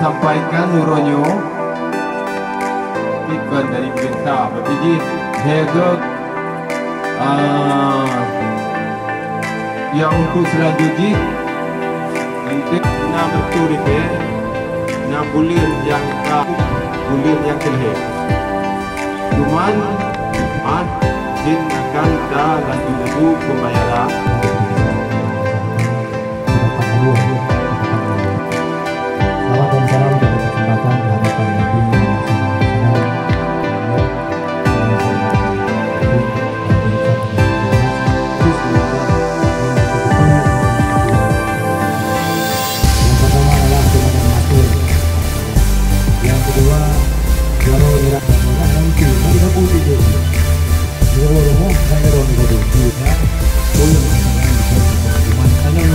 sampaikan Nuronyo ikon dari pemerintah berpijit hegek yang untuk selanjutnya untuk berturipe bulan yang kelihatan cuman din akan lanjut pembayaran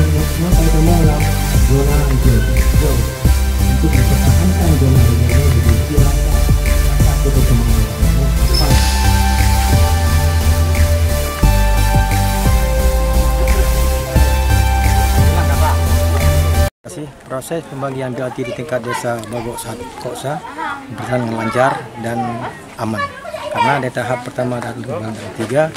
untuk mempertahankan zona hijau di proses pembagian BLT di tingkat desa Bagok Koksa berjalan dengan lancar dan aman. Karena di tahap pertama dan ketiga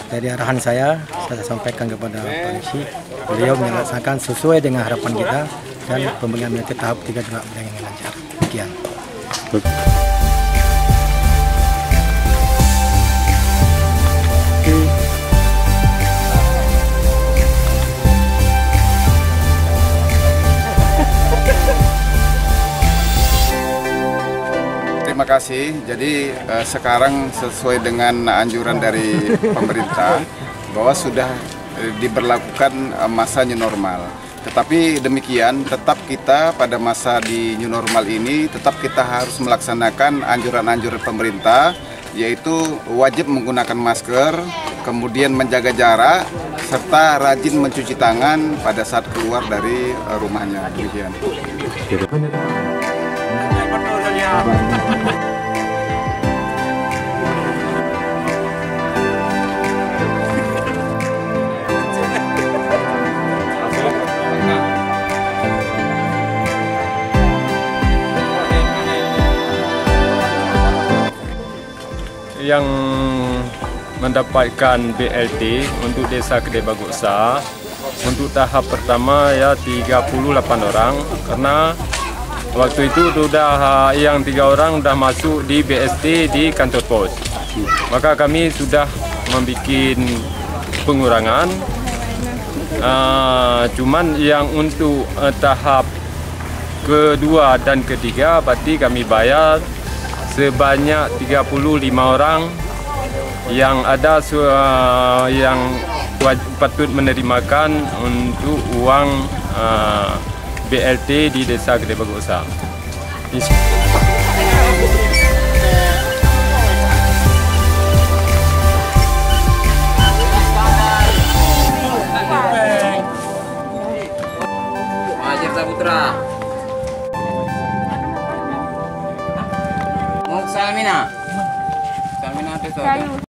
dari arahan saya sampaikan kepada Pak Yusi, beliau melaksanakan sesuai dengan harapan kita dan pembagian BLT tahap 3 juga berjalan dengan lancar. Sekian. Terima kasih. Jadi sekarang sesuai dengan anjuran dari pemerintah bahwa sudah diberlakukan masa new normal. Tetapi demikian tetap kita pada masa di new normal ini tetap kita harus melaksanakan anjuran-anjuran pemerintah, yaitu wajib menggunakan masker, kemudian menjaga jarak, serta rajin mencuci tangan pada saat keluar dari rumahnya. Demikian. Yang mendapatkan BLT untuk desa Kedai Bagoksa untuk tahap pertama ya 38 orang, karena waktu itu sudah yang 3 orang sudah masuk di BST di kantor pos. Maka kami sudah membuat pengurangan. Cuman yang untuk tahap kedua dan ketiga berarti kami bayar sebanyak 35 orang yang ada yang patut menerimakan untuk uang BLT di desa Kedai Bagoksa. Ajar Saputra. Mau Salmina. Salmina itu.